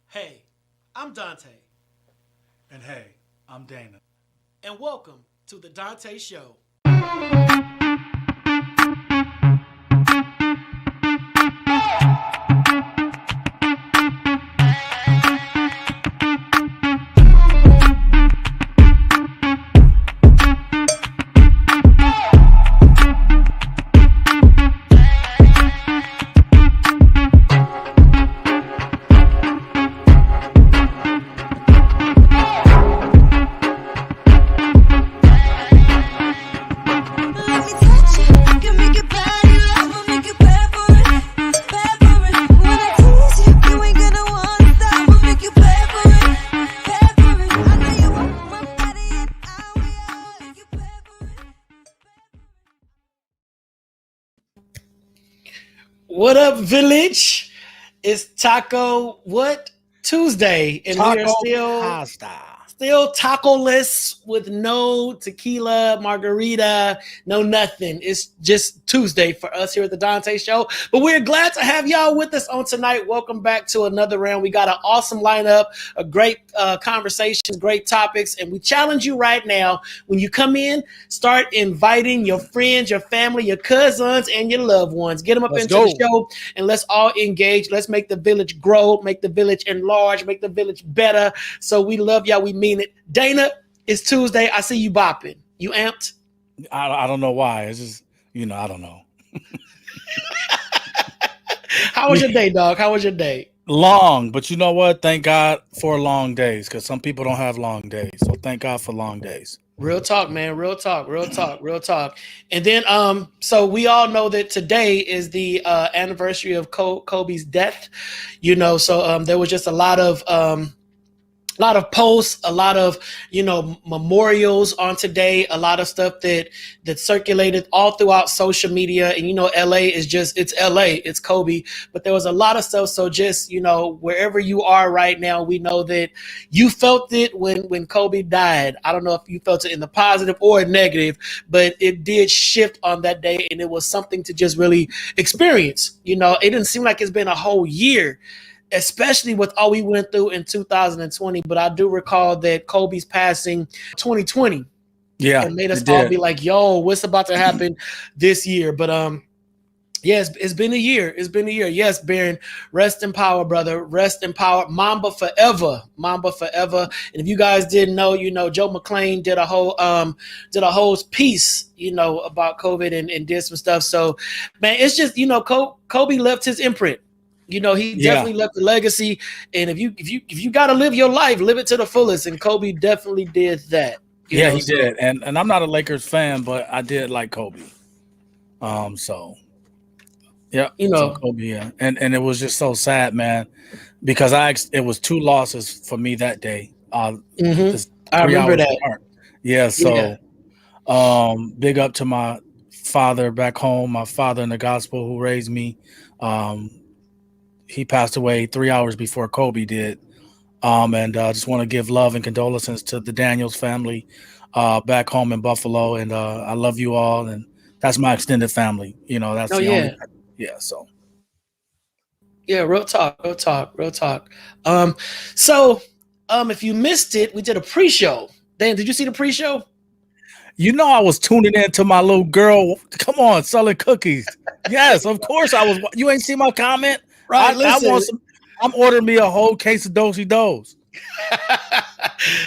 Hey, I'm Dante, And hey, I'm Dana. and welcome to the Dante Show. Let me touch it, can make it body love, make it bad for it, bad for it. When I tease you, you ain't gonna wanna stop, I'll make you bad for it, bad for it. I know you want my body and I will make you bad for it. What up, Village? It's Taco what Tuesday, and we are Taco still pasta. still taco-less with no tequila, margarita, no nothing. It's just Tuesday for us here at the Dante Show. But we're glad to have y'all with us on tonight. Welcome back to another round. We got an awesome lineup, a great conversations, great topics, and we challenge you right now. When you come in, start inviting your friends, your family, your cousins, and your loved ones. Get them up Let's into the go. show, and let's all engage. Let's make the village grow, make the village enlarge, make the village better. So we love y'all. We mean it. Dana, it's Tuesday. I see you bopping. You amped? I don't know why. It's just, I don't know. How was your day, dog? How was your day? Long, but you know what? Thank God for long days because some people don't have long days. So thank God for long days. Real talk, man. Real talk. Real talk. Real talk. And then, so we all know that today is the anniversary of Kobe's death. So there was just a lot of posts, a lot of memorials on today, a lot of stuff that circulated all throughout social media. And LA is just it's LA, it's Kobe, but there was a lot of stuff. So just wherever you are right now, we know that you felt it when Kobe died. I don't know if you felt it in the positive or negative, but it did shift on that day, and it was something to just really experience. It didn't seem like it's been a whole year, especially with all we went through in 2020. But I do recall that Kobe's passing 2020 Yeah, and made us it all did. be like, yo, what's about to happen this year? But yeah, it's been a year. It's been a year. Yes, Baron, rest in power, brother. Rest in power. Mamba forever. Mamba forever. And if you guys didn't know, Joe McClain did a whole piece, about COVID and did some stuff. So, man, it's just, Kobe left his imprint. He Yeah, definitely left a legacy. And if you gotta live your life, live it to the fullest. And Kobe definitely did that. yeah, he So did. And I'm not a Lakers fan, but I did like Kobe. So yeah, you so know, Kobe, yeah, and it was just so sad, man, because it was two losses for me that day. hmm It's I three remember hours that. apart. Yeah, Yeah. so big up to my father back home, my father in the gospel who raised me. Um, he passed away 3 hours before Kobe did. And just want to give love and condolences to the Daniels family back home in Buffalo. And I love you all. And that's my extended family. That's Oh the only, yeah. yeah. So Yeah, real talk, real talk, real talk. Um, so if you missed it, we did a pre-show. Dan, did you see the pre-show? I was tuning in to my little girl. Come on, selling cookies. Yes, of course I was. You ain't see my comment. Right, I listen. want some. I'm ordering me a whole case of dosey dos.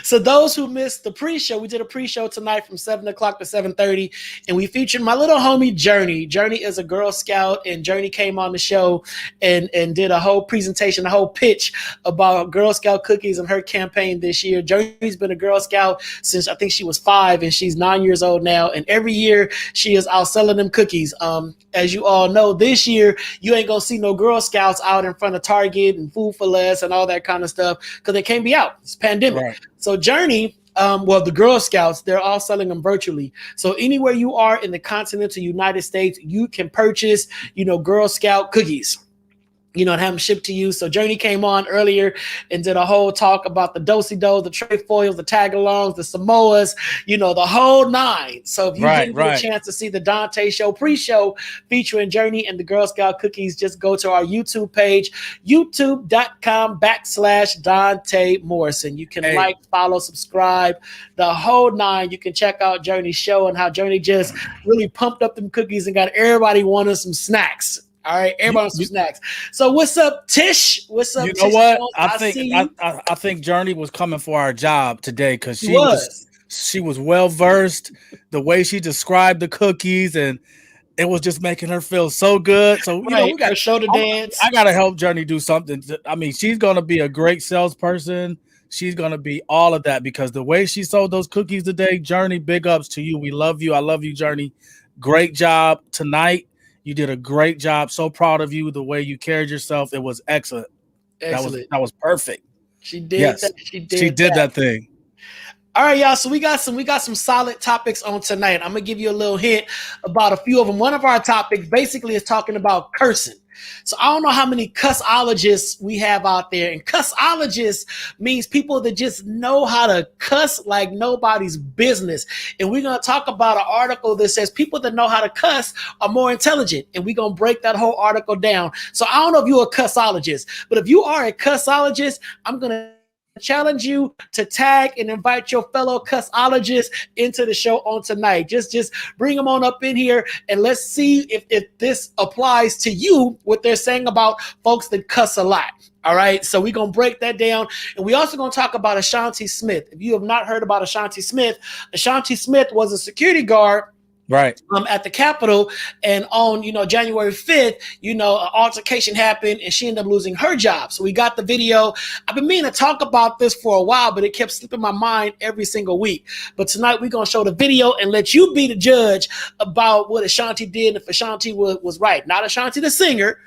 So those who missed the pre-show, we did a pre-show tonight from 7 o'clock to 7:30, and we featured my little homie Journey. Journey is a Girl Scout, and Journey came on the show and did a whole presentation, a whole pitch about Girl Scout cookies and her campaign this year. Journey's been a Girl Scout since I think she was 5, and she's 9 years old now. And every year she is out selling them cookies. As you all know, this year you ain't gonna see no Girl Scouts out in front of Target and Food for Less and all that kind of stuff because they can't be out. It's a pandemic. Right. So Journey, well, the Girl Scouts, they're all selling them virtually. So anywhere you are in the continental United States, you can purchase, Girl Scout cookies. and have them shipped to you. So Journey came on earlier and did a whole talk about the do-si-do, the trefoils, the tag-alongs, the Samoas, the whole nine. So if you didn't get a chance to see the Dante show pre-show featuring Journey and the Girl Scout cookies, just go to our YouTube page, youtube.com/Dante Morrison. You can like, follow, subscribe, the whole nine. You can check out Journey's show and how Journey just really pumped up them cookies and got everybody wanting some snacks. All right, everybody wants some snacks. So what's up, Tish? What's up? You know Tish what? Jones? I think Journey was coming for our job today because she was well versed. The way she described the cookies, and it was just making her feel so good. So we got her shoulder dance. I gotta help Journey do something. I mean, she's gonna be a great salesperson. She's gonna be all of that because the way she sold those cookies today, Journey, big ups to you. We love you. I love you, Journey. Great job tonight. You did a great job. So proud of you. The way you carried yourself, it was excellent. That was perfect. She did that. She did that thing. All right, y'all. So we got some solid topics on tonight. I'm gonna give you a little hint about a few of them. One of our topics basically is talking about cursing. So I don't know how many cussologists we have out there. And cussologists means people that just know how to cuss like nobody's business. And we're going to talk about an article that says people that know how to cuss are more intelligent. And we're going to break that whole article down. So I don't know if you're a cussologist, but if you are a cussologist, I'm going to challenge you to tag and invite your fellow cussologists into the show on tonight. Just bring them on up in here and let's see if this applies to you, what they're saying about folks that cuss a lot. All right, so we're going to break that down. And we also going to talk about Ashanti Smith. If you have not heard about Ashanti Smith was a security guard at the Capitol, and on January 5th, an altercation happened and she ended up losing her job. So we got the video. I've been meaning to talk about this for a while, but it kept slipping my mind every single week. But tonight we're gonna show the video and let you be the judge about what Ashanti did, and if Ashanti was right. Not Ashanti the singer,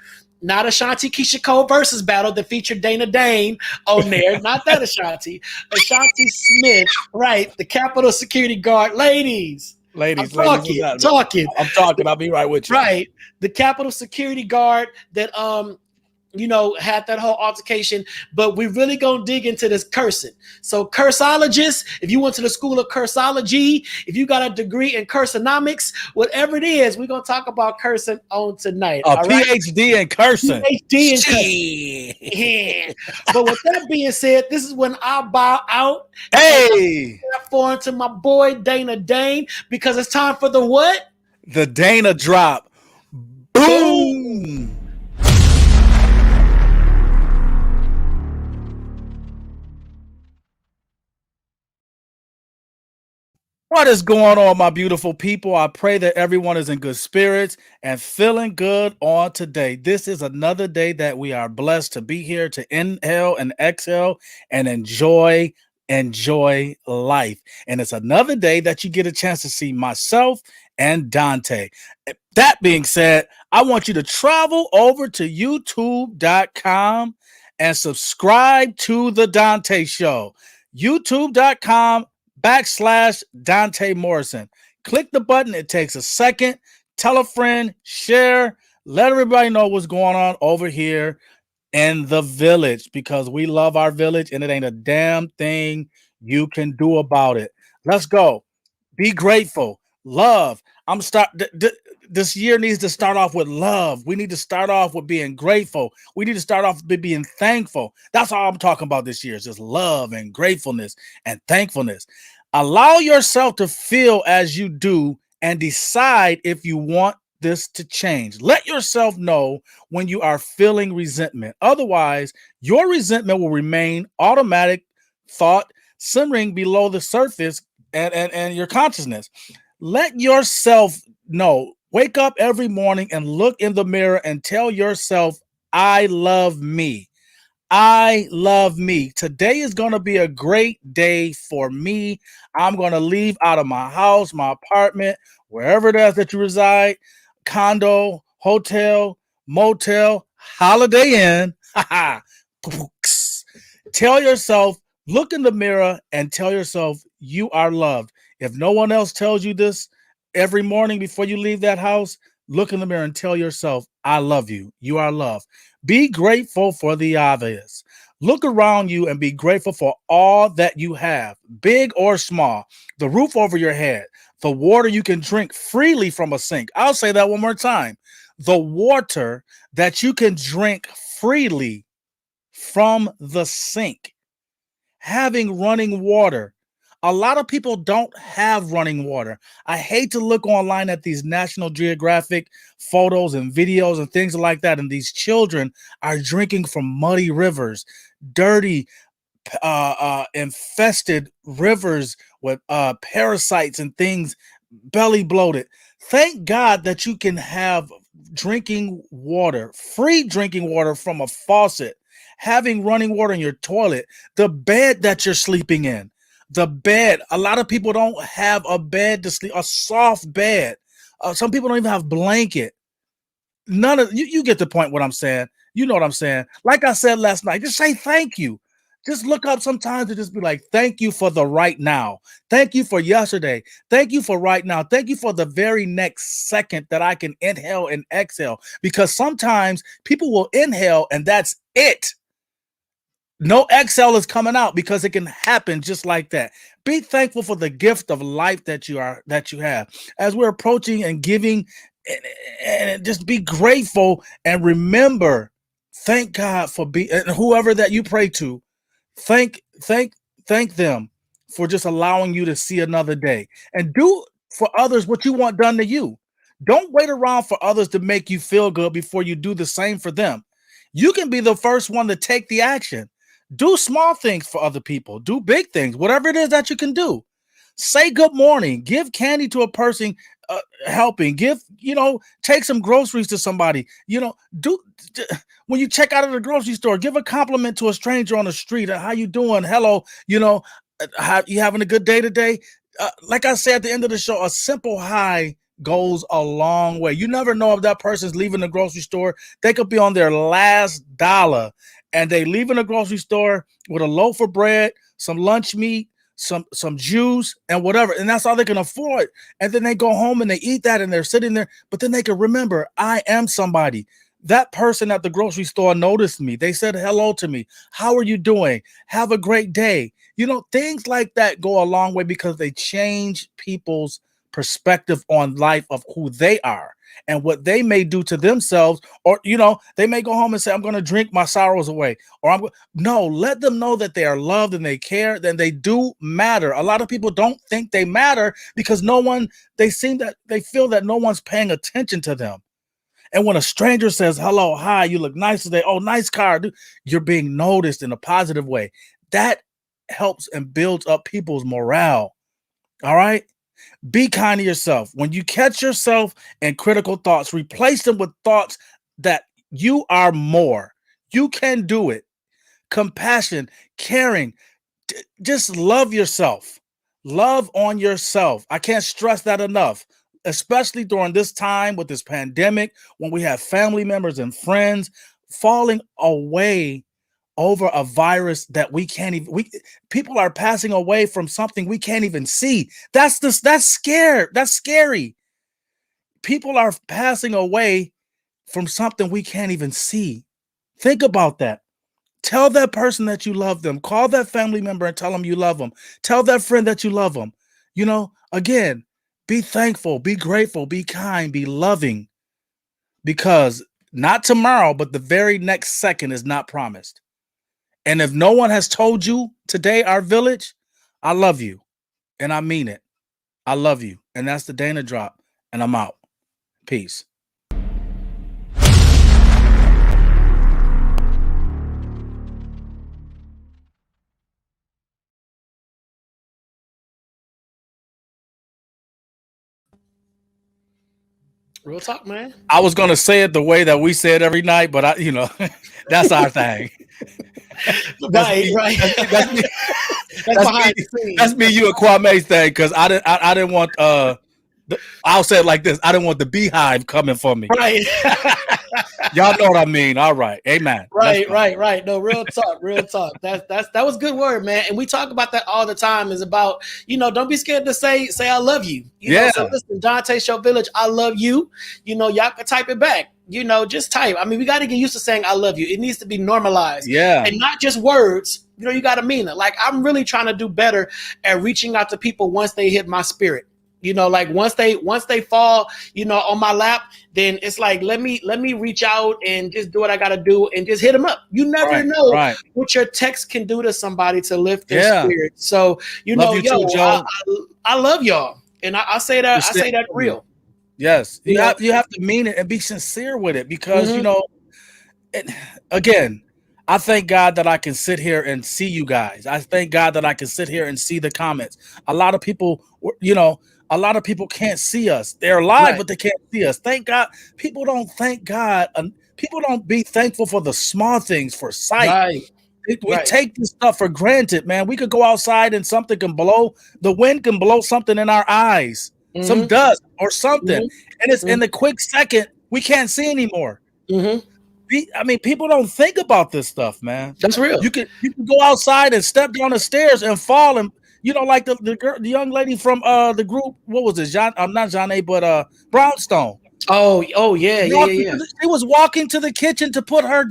not Ashanti Keisha Cole versus battle that featured Dana Dane on there. Not that Ashanti. Ashanti Smith, right? The Capitol security guard. Ladies. I'm talking. I'll be right with you. Right. The Capitol security guard that had that whole altercation, but we really gonna dig into this cursing. So cursologists, if you went to the school of cursology, if you got a degree in cursonomics, whatever it is, we're gonna talk about cursing on tonight. A PhD in cursing. PhD in cursing. Yeah. But with that being said, this is when I bow out. Hey, platform to my boy Dana Dane, because it's time for the what? The Dana drop. Boom. What is going on, my beautiful people? I pray that everyone is in good spirits and feeling good on today. This is another day that we are blessed to be here to inhale and exhale and enjoy life. And it's another day that you get a chance to see myself and Dante. That being said, I want you to travel over to youtube.com and subscribe to the Dante Show. youtube.com/Dante Morrison. Click the button. It takes a second. Tell a friend, share, let everybody know what's going on over here in the village, because we love our village and it ain't a damn thing you can do about it. Let's go. Be grateful. Love. This year needs to start off with love. We need to start off with being grateful. We need to start off with being thankful. That's all I'm talking about this year, is just love and gratefulness and thankfulness. Allow yourself to feel as you do and decide if you want this to change. Let yourself know when you are feeling resentment. Otherwise, your resentment will remain automatic thought simmering below the surface and your consciousness. Let yourself know. Wake up every morning and look in the mirror and tell yourself, I love me. I love me. Today is going to be a great day for me. I'm going to leave out of my house, my apartment, wherever it is that you reside, condo, hotel, motel, Holiday Inn. Tell yourself, look in the mirror and tell yourself you are loved. If no one else tells you this every morning before you leave that house, look in the mirror and tell yourself, I love you. You are loved. Be grateful for the obvious. Look around you and be grateful for all that you have, big or small. The roof over your head, the water you can drink freely from a sink. I'll say that one more time. The water that you can drink freely from the sink. Having running water. A lot of people don't have running water. I hate to look online at these National Geographic photos and videos and things like that, and these children are drinking from muddy rivers, dirty, infested rivers with parasites and things, belly bloated. Thank God that you can have drinking water, free drinking water from a faucet, having running water in your toilet, the bed that you're sleeping in. The bed. A lot of people don't have a bed to sleep, a soft bed. Some people don't even have blanket. None of you get the point what I'm saying. You know what I'm saying. Like I said last night, just say thank you. Just look up sometimes and just be like, thank you for the right now. Thank you for yesterday. Thank you for right now. Thank you for the very next second that I can inhale and exhale. Because sometimes people will inhale and that's it. No exhale is coming out because it can happen just like that. Be thankful for the gift of life that you have. As we're approaching and giving, and just be grateful and remember, thank God for whoever that you pray to. Thank them for just allowing you to see another day, and do for others what you want done to you. Don't wait around for others to make you feel good before you do the same for them. You can be the first one to take the action. Do small things for other people. Do big things, whatever it is that you can do. Say good morning. Give candy to a person helping. Take some groceries to somebody. When you check out of the grocery store, give a compliment to a stranger on the street. How you doing? Hello. How you having a good day today? Like I said at the end of the show, a simple hi goes a long way. You never know if that person's leaving the grocery store. They could be on their last dollar and they leaving the grocery store with a loaf of bread, some lunch meat, some juice and whatever. And that's all they can afford. And then they go home and they eat that and they're sitting there, but then they can remember, I am somebody. That person at the grocery store noticed me. They said hello to me. How are you doing? Have a great day. Things like that go a long way because they change people's perspective on life of who they are and what they may do to themselves. Or, they may go home and say, I'm going to drink my sorrows away. Or let them know that they are loved and they care, then they do matter. A lot of people don't think they matter because they feel that no one's paying attention to them. And when a stranger says, hello, hi, you look nice today. Oh, nice car. You're being noticed in a positive way. That helps and builds up people's morale. All right. Be kind to yourself. When you catch yourself in critical thoughts, replace them with thoughts that you are more. You can do it. Compassion, caring. Just love yourself. Love on yourself. I can't stress that enough, especially during this time with this pandemic, when we have family members and friends falling away over a virus that we can't even, people are passing away from something we can't even see. That's scary. People are passing away from something we can't even see. Think about that. Tell that person that you love them. Call that family member and tell them you love them. Tell that friend that you love them. Again, be thankful, be grateful, be kind, be loving, because not tomorrow, but the very next second is not promised. And if no one has told you today, our village, I love you. And I mean it. I love you. And that's the Dana Drop. And I'm out. Peace. Real talk, man. I was going to say it the way that we say it every night, but that's our thing. Right. That's me. That's behind the scenes. That's me, you and Kwame's thing, because I didn't want I'll say it like this. I didn't want the beehive coming for me. Right. Y'all know what I mean. All right. Amen. Right. No, real talk. That was good word, man. And we talk about that all the time. Is about, don't be scared to say I love you. So listen, Dante Show Village, I love you. Y'all can type it back. just type. I mean, we got to get used to saying I love you. It needs to be normalized. Yeah. And not just words. You got to mean it. Like, I'm really trying to do better at reaching out to people once they hit my spirit. Like once they fall, on my lap, then it's like, let me reach out and just do what I got to do and just hit them up. You never know what your text can do to somebody to lift their spirit. So, love you too, Joe. I love y'all. And I say that, real. Yes. You have to mean it and be sincere with it because, again, I thank God that I can sit here and see you guys. I thank God that I can sit here and see the comments. A lot of people, can't see us. They're alive, but they can't see us. Thank God. People don't thank God. People don't be thankful for the small things, for sight. Right. We take this stuff for granted, man. We could go outside and something can blow. The wind can blow something in our eyes, some dust or something. And it's in the quick second, we can't see anymore. I mean, people don't think about this stuff, man. That's real. You can go outside and step down the stairs and fall, and like the young lady from the group. What was it? Not Jeanne, but Brownstone. Oh yeah. She was walking to the kitchen to put her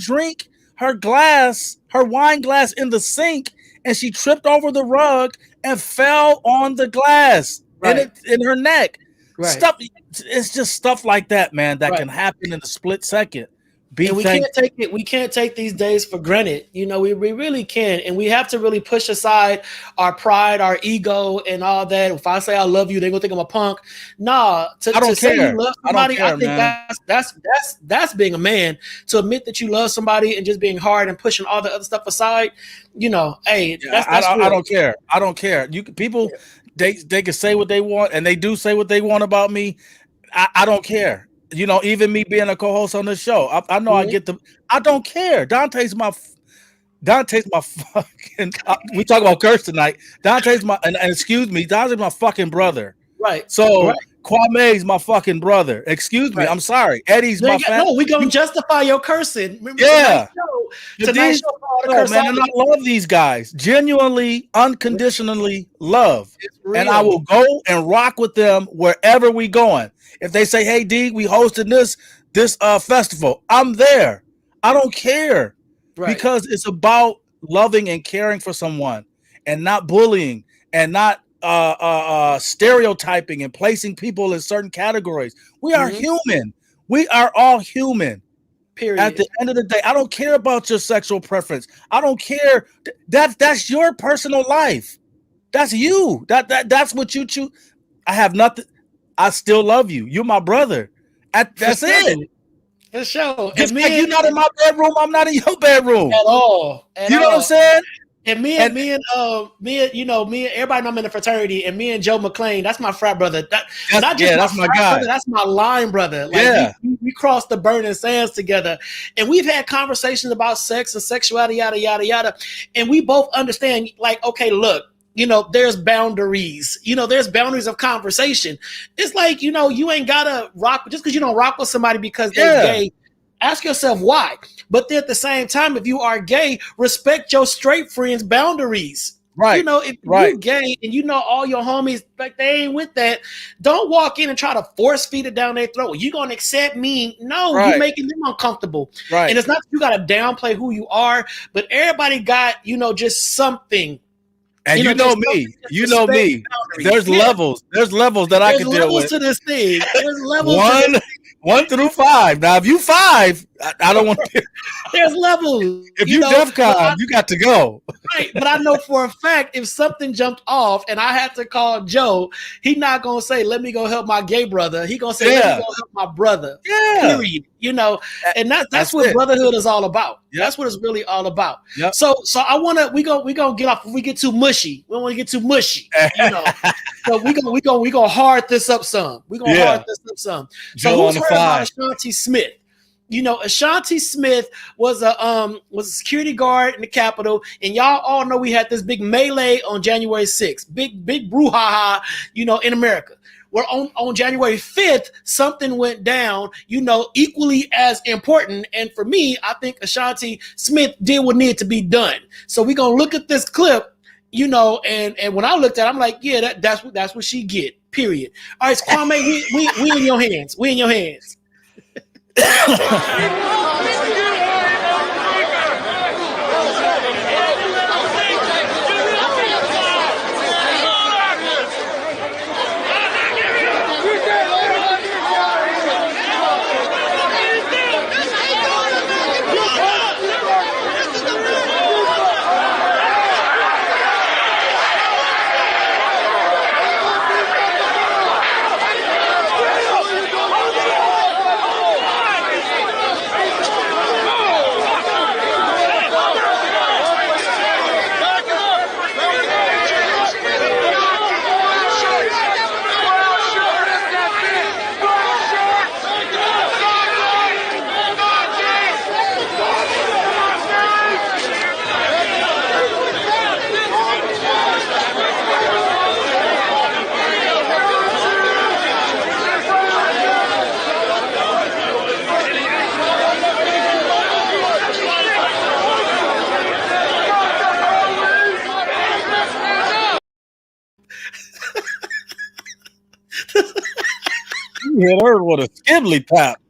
wine glass in the sink, and she tripped over the rug and fell on the glass in her neck. Right. It's just stuff like that, man, that can happen in a split second. And we can't take these days for granted. We really can. And we have to really push aside our pride, our ego, and all that. If I say I love you, they're gonna think I'm a punk. Nah, I don't say care. You love somebody, I think man. that's being a man. To admit that you love somebody and just being hard and pushing all the other stuff aside, hey, that's I don't care. I don't care. People they can say what they want, and they do say what they want about me. I don't care. Even me being a co-host on the show, I know I get I don't care. Dante's my fucking. We talk about curse tonight. Dante's my and excuse me. Dante's my fucking brother. Right. So Kwame's my fucking brother. Excuse me. I'm sorry. Eddie's my family. No, we gonna justify your cursing. Remember tonight's show, man, and I love these guys. Genuinely, unconditionally love. And I will go and rock with them wherever we going. If they say, "Hey, D, we hosted this festival," I'm there. I don't care because it's about loving and caring for someone, and not bullying, and not stereotyping and placing people in certain categories. We are human. We are all human. Period. At the end of the day, I don't care about your sexual preference. I don't care. That's your personal life. That's you. That's what you choose. I have nothing. I still love you. You're my brother. That's it. For sure. Just like you're not in my bedroom, I'm not in your bedroom. At all. You know what I'm saying? And me and everybody know I'm in the fraternity, and me and Joe McClain, that's my frat brother. That's my guy. Brother, that's my line brother. Like we crossed the burning sands together, and we've had conversations about sex and sexuality, yada yada yada, and we both understand. Like, okay, look, there's boundaries. There's boundaries of conversation. It's like, you ain't gotta rock just because you don't rock with somebody because they're gay. Ask yourself why. But then at the same time, if you are gay, respect your straight friends' boundaries. Right. If you're gay and all your homies, like, they ain't with that, don't walk in and try to force feed it down their throat. You gonna accept me? No, you're making them uncomfortable. Right. And it's not that you gotta downplay who you are, but everybody got, just something. And me. There's levels. There's levels that I can deal with. There's levels to this thing. There's levels. 1 through 5. Now, if you 5, I don't want to. There's levels. If you DEFCON, you got to go. Right, but I know for a fact if something jumped off and I had to call Joe, he's not gonna say, "Let me go help my gay brother." He gonna say, "Let me go help my brother." Yeah. Period. And that's what brotherhood is all about. Yep. That's what it's really all about. Yep. So we gonna get off. If we get too mushy, we don't want to get too mushy. So we gonna hard this up some. We gonna hard this up some. So who's heard about Ashanti Smith? Ashanti Smith was a security guard in the Capitol, and y'all all know we had this big melee on January 6th, big brouhaha, in America. Where on January 5th, something went down, equally as important. And for me, I think Ashanti Smith did what needed to be done. So we're gonna look at this clip, and when I looked at it, I'm like, yeah, that's what she get. Period. All right, Kwame, we in your hands. We in your hands. You hit her with a skibbly tap.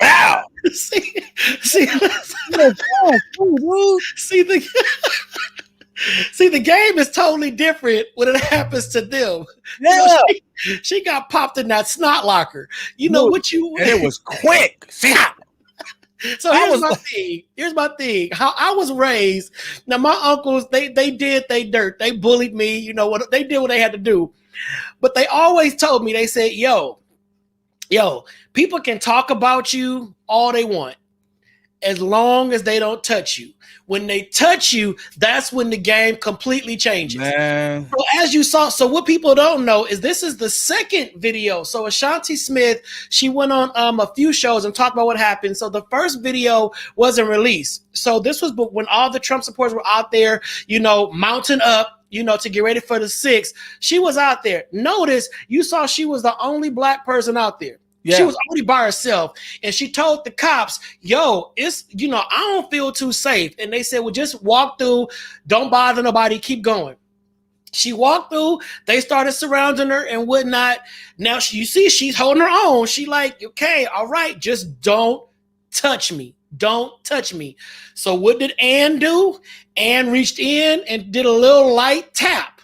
Wow. see, See the see the game is totally different when it happens to them. Yeah. You know, she got popped in that snot locker. You know what you? And it was quick. So here's my thing. Here's my thing. How I was raised. Now my uncles, they did they dirt. They bullied me. You know what they did? What they had to do. But they always told me. They said, "Yo, people can talk about you all they want, as long as they don't touch you. When they touch you, that's when the game completely changes." Man. So as you saw, so what people don't know is this is the second video. So Ashanti Smith, she went on a few shows and talked about what happened. So the first video wasn't released. So this was when all the Trump supporters were out there, mounting up, to get ready for the 6th. She was out there. Notice you saw she was the only black person out there. Yeah. She was only by herself, and she told the cops, "Yo, it's I don't feel too safe." And they said, "Well, just walk through. Don't bother nobody. Keep going." She walked through. They started surrounding her and whatnot. Now you see, she's holding her own. She like, "Okay, all right, just don't touch me. Don't touch me." So what did Ann do? Ann reached in and did a little light tap.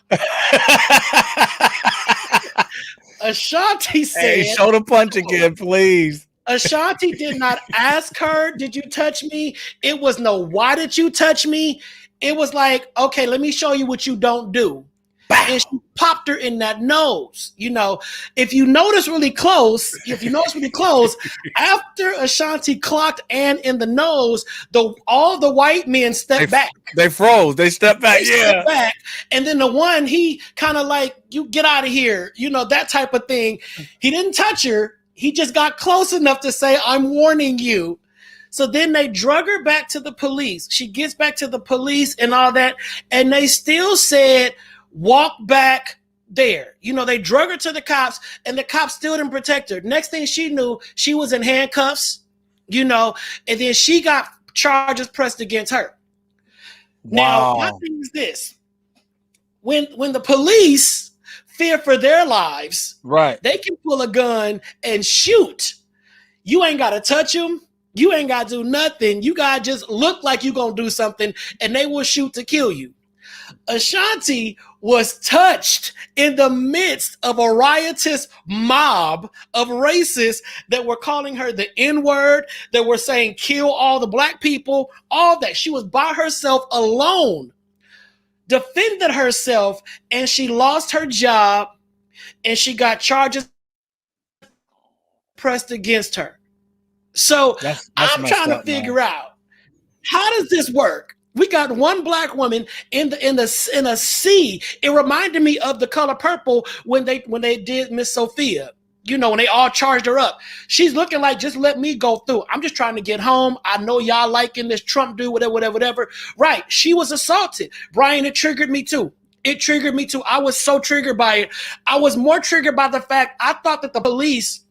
Ashanti said, "Hey, show the punch again, please." Ashanti did not ask her, "Did you touch me?" It was no, "Why did you touch me?" It was like, "Okay, let me show you what you don't do." Bow. And she popped her in that nose. If you notice really close, after Ashanti clocked Ann in the nose, all the white men stepped back. They froze. They stepped back. Stepped back. And then the one, he kind of like, "You get out of here," that type of thing. He didn't touch her. He just got close enough to say, "I'm warning you." So then they drug her back to the police. She gets back to the police and all that. And they still said, "Walk back there." They drug her to the cops, and the cops still didn't protect her. Next thing she knew, she was in handcuffs, and then she got charges pressed against her. Now, my thing is this. When the police fear for their lives, right, they can pull a gun and shoot. You ain't got to touch them. You ain't got to do nothing. You got to just look like you're going to do something, and they will shoot to kill you. Ashanti was touched in the midst of a riotous mob of racists that were calling her the N-word, that were saying kill all the black people, all that. She was by herself alone, defended herself, and she lost her job, and she got charges pressed against her. So that's I'm trying to figure out, how does this work? We got one black woman in a sea. It reminded me of The Color Purple when they did Miss Sophia. When they all charged her up. She's looking like, "Just let me go through. I'm just trying to get home. I know y'all liking this Trump dude, whatever. Right. She was assaulted. Brian, it triggered me too. I was so triggered by it. I was more triggered by the fact I thought that the police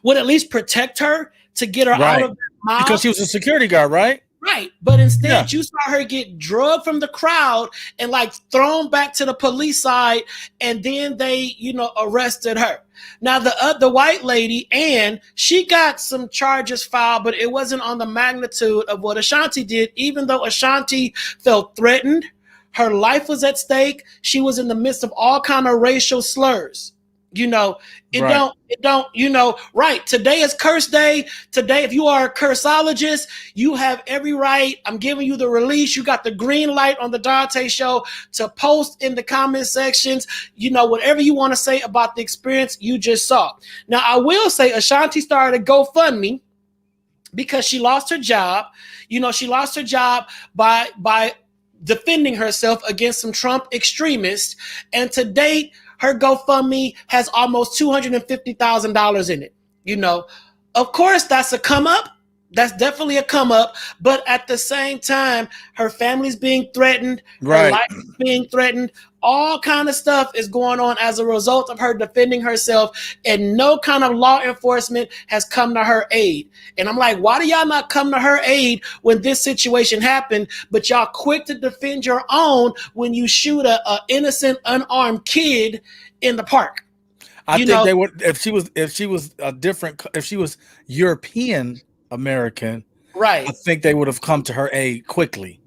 would at least protect her to get her out of the mob. Because she was a security guard, right? Right. But instead, you saw her get drugged from the crowd and like thrown back to the police side. And then they, arrested her. Now the white lady, Ann, she got some charges filed, but it wasn't on the magnitude of what Ashanti did. Even though Ashanti felt threatened, her life was at stake. She was in the midst of all kind of racial slurs. You know, it don't, you know, right. Today is curse day. Today, if you are a cursologist, you have every right. I'm giving you the release. You got the green light on the Dante show to post in the comment sections, you know, whatever you want to say about the experience you just saw. Now, I will say Ashanti started a GoFundMe because she lost her job. You know, she lost her job by defending herself against some Trump extremists. And to date, her GoFundMe has almost $250,000 in it. You know, of course, that's a come up. That's definitely a come up. But at the same time, her family's being threatened. Her life is being threatened. All kind of stuff is going on as a result of her defending herself, and no kind of law enforcement has come to her aid. And I'm like, why do y'all not come to her aid when this situation happened, but y'all quick to defend your own when you shoot a innocent, unarmed kid in the park? I think they would, if she was European American, right? I think they would have come to her aid quickly.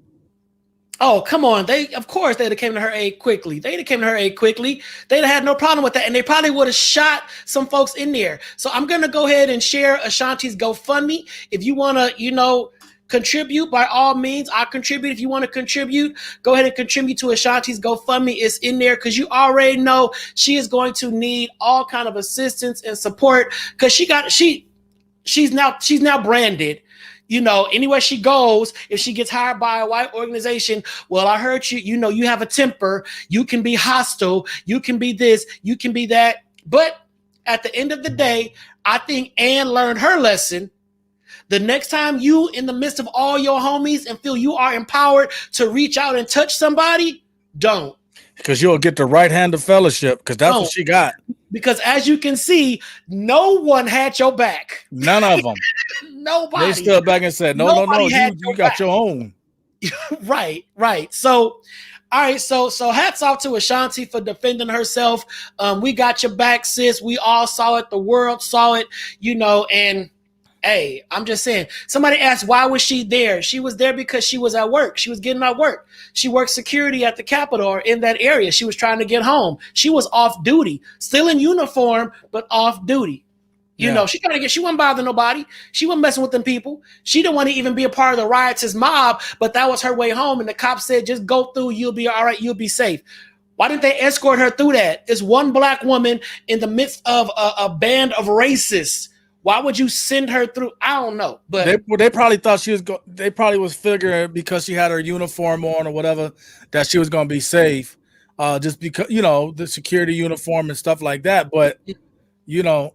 Oh, come on. Of course, they'd have came to her aid quickly. They'd have came to her aid quickly. They'd have had no problem with that. And they probably would have shot some folks in there. So I'm going to go ahead and share Ashanti's GoFundMe. If you want to, you know, contribute, by all means, I'll contribute. If you want to contribute, go ahead and contribute to Ashanti's GoFundMe. It's in there because you already know she is going to need all kind of assistance and support because she's now branded. You know, anywhere she goes, if she gets hired by a white organization, well, I heard you know, you have a temper, you can be hostile, you can be this, you can be that. But at the end of the day, I think Ann learned her lesson. The next time you in the midst of all your homies and feel you are empowered to reach out and touch somebody, don't. Because you'll get the right hand of fellowship, because that's what she got. Because as you can see, no one had your back. None of them. Nobody. They stood back and said, no, you got your own. Right. So, all right. So hats off to Ashanti for defending herself. We got your back, sis. We all saw it. The world saw it, you know, and hey, I'm just saying, somebody asked, why was she there? She was there because she was at work. She was getting out work. She worked security at the Capitol or in that area. She was trying to get home. She was off duty, still in uniform, but off duty. You know, she wasn't bothering nobody. She wasn't messing with them people. She didn't want to even be a part of the riotous mob, but that was her way home. And the cop said, just go through. You'll be all right. You'll be safe. Why didn't they escort her through that? It's one black woman in the midst of a band of racists. Why would you send her through? I don't know, but they probably thought she was. They probably was figuring because she had her uniform on or whatever that she was going to be safe, just because, you know, the security uniform and stuff like that. But you know,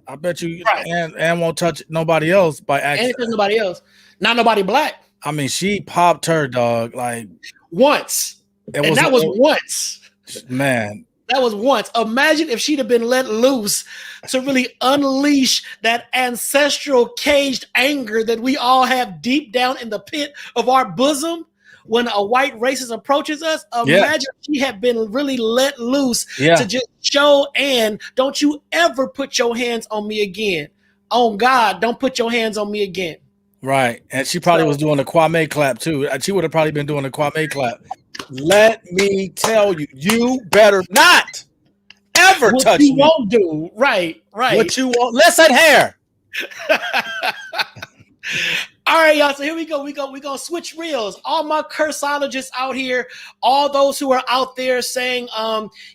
I bet you Ann won't touch nobody else by accident. And nobody else, not nobody black. I mean, she popped her dog like once, and that was once. Man. That was once. Imagine if she'd have been let loose to really unleash that ancestral caged anger that we all have deep down in the pit of our bosom when a white racist approaches us. Imagine if she had been really let loose to just show Ann, don't you ever put your hands on me again. Oh God, don't put your hands on me again. Right. And she probably was doing the Kwame clap too. She would have probably been doing the Kwame clap. Let me tell you, you better not ever touch me. What you won't do. Right. What you won't. Listen here. All right, y'all. So here we go. We're gonna switch reels. All my cursologists out here, all those who are out there saying,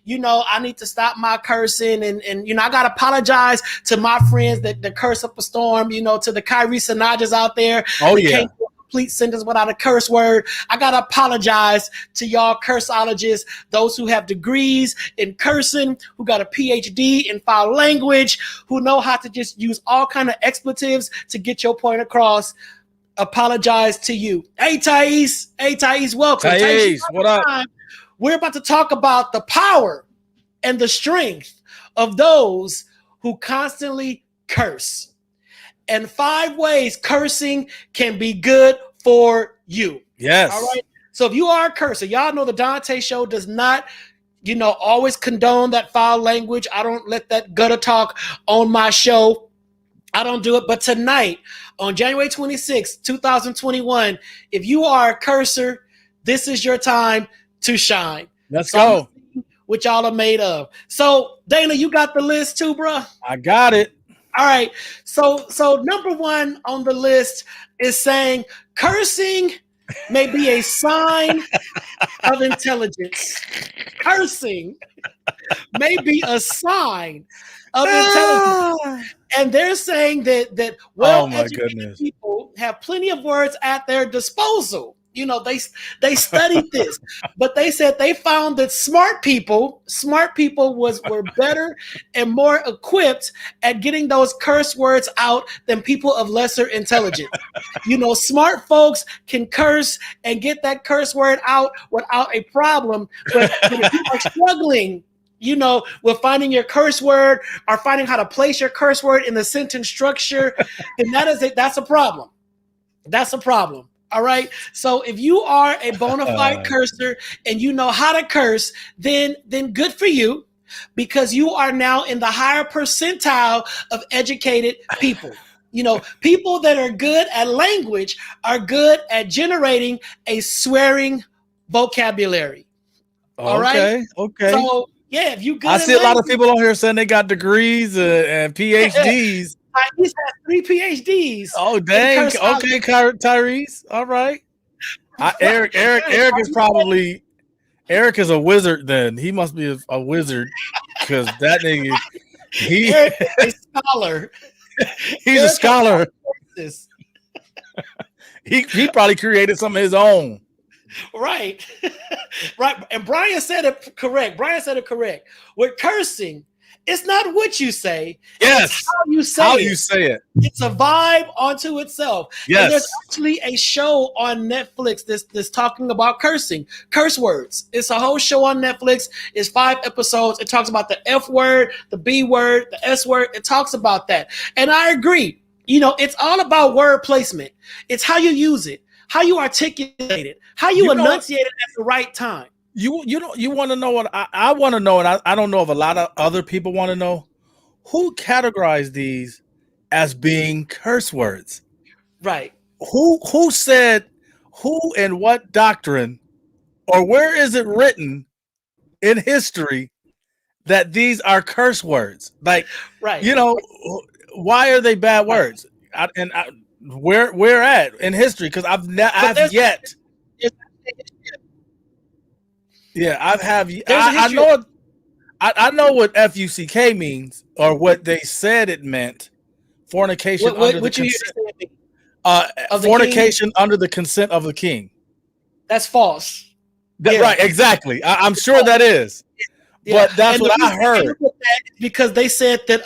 you know, I need to stop my cursing, and you know, I gotta apologize to my friends that curse up a storm, you know, to the Kyrie Sanajas out there. Oh, yeah. Can't do a complete sentence without a curse word. I gotta apologize to y'all cursologists, those who have degrees in cursing, who got a PhD in foul language, who know how to just use all kind of expletives to get your point across. Apologize to you. Hey, Thais, welcome. Thais, what up? We're about to talk about the power and the strength of those who constantly curse, and 5 ways cursing can be good for you. Yes. All right. So if you are a cursor, y'all know the Dante show does not You know, always condone that foul language. I don't let that gutter talk on my show. I don't do it. But tonight, on January 26th, 2021, if you are a cursor, this is your time to shine. Let's go. What y'all are made of. So, Dana, you got the list too, bro? I got it. All right. So number one on the list is saying cursing may be a sign of intelligence. Cursing may be a sign of intelligence. And they're saying that well-educated people have plenty of words at their disposal. You know, they studied this, but they said they found that smart people were better and more equipped at getting those curse words out than people of lesser intelligence. You know, smart folks can curse and get that curse word out without a problem, but if you are struggling, you know, with finding your curse word or finding how to place your curse word in the sentence structure, then that's a problem. That's a problem. All right. So if you are a bona fide cursor and you know how to curse, then good for you, because you are now in the higher percentile of educated people. You know, people that are good at language are good at generating a swearing vocabulary. All right. Okay. So yeah, if you good, I see a lot of people on here saying they got degrees and PhDs. He's had 3 PhDs. Oh dang! Okay, Tyrese. All right. Eric is probably is a wizard. Then he must be a wizard, because that nigga Eric is a scholar. He's a scholar. He probably created some of his own. Right. Right. And Brian said it correct. With cursing, it's not what you say. Yes. It's how you say it. It's a vibe onto itself. Yes. And there's actually a show on Netflix that's talking about cursing, curse words. It's a whole show on Netflix. It's 5 episodes. It talks about the F word, the B word, the S word. It talks about that. And I agree. You know, it's all about word placement. It's how you use it, how you articulate it, how you enunciate it at the right time. You want to know what I want to know, and I don't know if a lot of other people want to know. Who categorized these as being curse words? Right. Who said, who and what doctrine, or where is it written in history that these are curse words? Like, right. You know, why are they bad words? Where at in history? Because I've yet. Yeah, I know what FUCK means, or what they said it meant. Fornication under the consent. Fornication under the consent of the king. That's false. Right, exactly. I'm sure that is. Yeah. But that's what I heard. Because they said that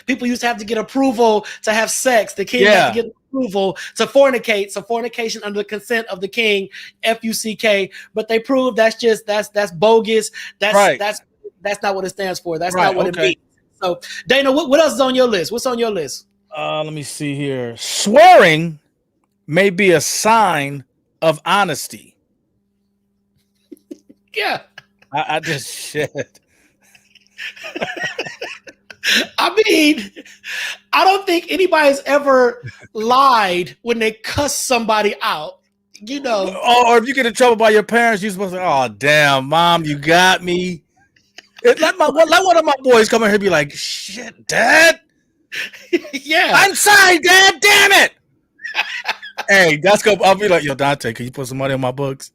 people used to have to get approval to have sex. The king had to get approval to fornicate. So fornication under the consent of the king, FUCK. But they proved that's bogus. That's not what it stands for. That's not what it means. So Dana, what else is on your list? What's on your list? Let me see here. Swearing may be a sign of honesty. Yeah. I just shit. I mean, I don't think anybody's ever lied when they cuss somebody out, you know. Or if you get in trouble by your parents, you're supposed to say, "Oh, damn, mom, you got me." Let one of my boys come in here and be like, "Shit, Dad." Yeah. I'm sorry, Dad. Damn it. Hey, that's go. I'll be like, "Yo, Dante, can you put some money on my books?"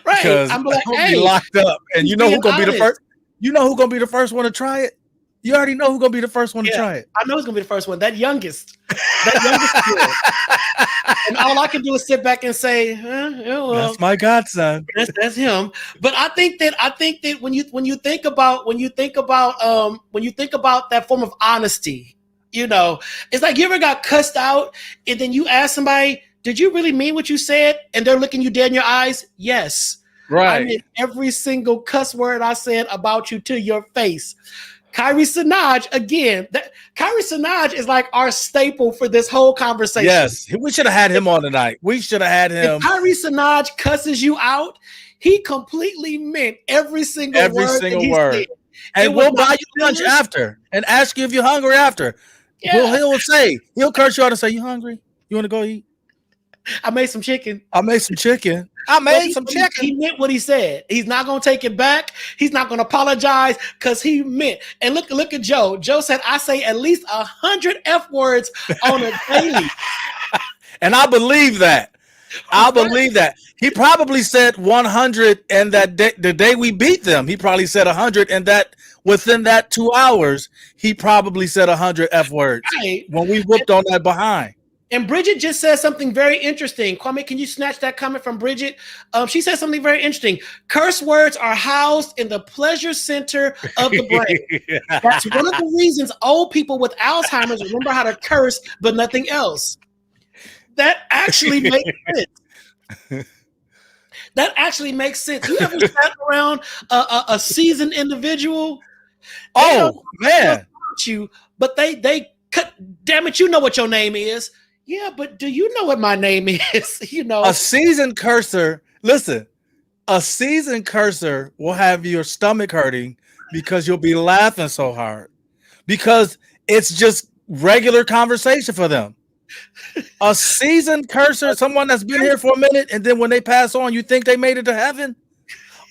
Right. Because I'm like, hey, be locked up, and you know who's gonna be the first. You know who's gonna be the first one to try it. You already know who's gonna be the first one to try it. I know who's gonna be the first one. That youngest kid. And all I can do is sit back and say, well, "That's my godson. That's him." But I think that when you think about that form of honesty, you know, it's like you ever got cussed out and then you ask somebody, "Did you really mean what you said?" And they're looking you dead in your eyes. Yes. Right. I mean every single cuss word I said about you to your face. Kyrie Sinaj, again, Kyrie Sinaj is like our staple for this whole conversation. Yes, we should have had him on tonight. We should have had him. If Kyrie Sinaj cusses you out, he completely meant every single Every word single that he word. said. And It was we'll not buy you lunch fillers. after and ask you if you're hungry after. Yeah, He'll curse you out and say, "You hungry? You want to go eat? I made some chicken. I made some chicken. I But made some chicken." he meant what he said. He's not going to take it back. He's not going to apologize because he meant. And look at Joe. Joe said, I say at least 100 F words on a daily. And I believe that. I believe that. He probably said 100 and that day, the day we beat them, he probably said 100 and that within that 2 hours, he probably said 100 F words Right. when we whooped on that behind. And Bridget just said something very interesting. Kwame, can you snatch that comment from Bridget? She said something very interesting. Curse words are housed in the pleasure center of the brain. That's one of the reasons old people with Alzheimer's remember how to curse, but nothing else. That actually makes sense. That actually makes sense. You ever sat around a seasoned individual? They don't know man. about you, but they cut. Damn it, you know what your name is. Yeah, but do you know what my name is? You know, A seasoned cursor. Listen, a seasoned cursor will have your stomach hurting because you'll be laughing so hard because it's just regular conversation for them. A seasoned cursor, someone that's been here for a minute, and then when they pass on, you think they made it to heaven?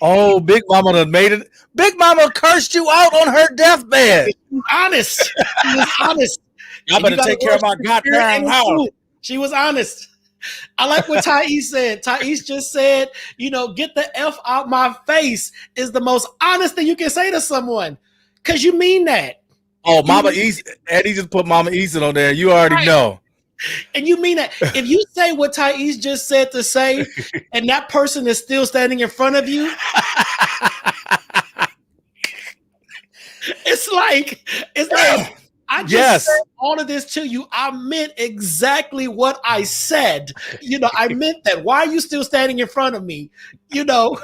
Oh, Big Mama done made it. Big Mama cursed you out on her deathbed. honest. She was honest. Y'all better take care of my goddamn house. She was honest. I like what Thais said. Thais just said, you know, get the F out my face is the most honest thing you can say to someone. Because you mean that. Oh, Mama Easy. Eddie just put Mama Easy on there. You already know. And you mean that. If you say what Thais just said to say, and that person is still standing in front of you, it's like I just said all of this to you. I meant exactly what I said. You know, I meant that. Why are you still standing in front of me? You know,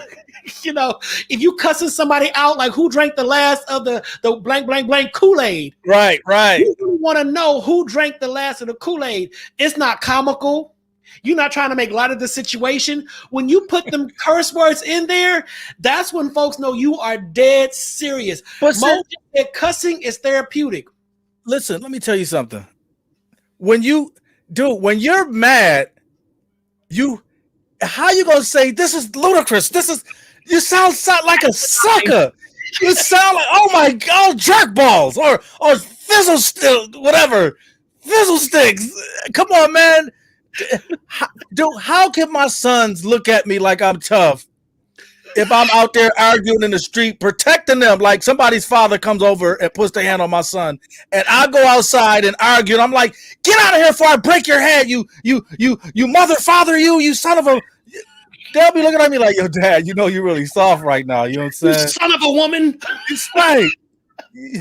if you cussing somebody out, like who drank the last of the blank, blank, blank Kool-Aid? Right. You want to know who drank the last of the Kool-Aid. It's not comical. You're not trying to make light of the situation. When you put them curse words in there, that's when folks know you are dead serious. But cussing is therapeutic. Listen, let me tell you something. When you're mad, how you gonna say this is ludicrous? You sound like a sucker. You sound like, oh my God, jerk balls or fizzle stick, whatever, fizzle sticks. Come on, man. How can my sons look at me like I'm tough if I'm out there arguing in the street, protecting them, like somebody's father comes over and puts their hand on my son, and I go outside and argue, and I'm like, get out of here before I break your head, you father, you son of a. They'll be looking at me like, yo, Dad, you know you're really soft right now. You know what I'm saying? You son of a woman. It's right.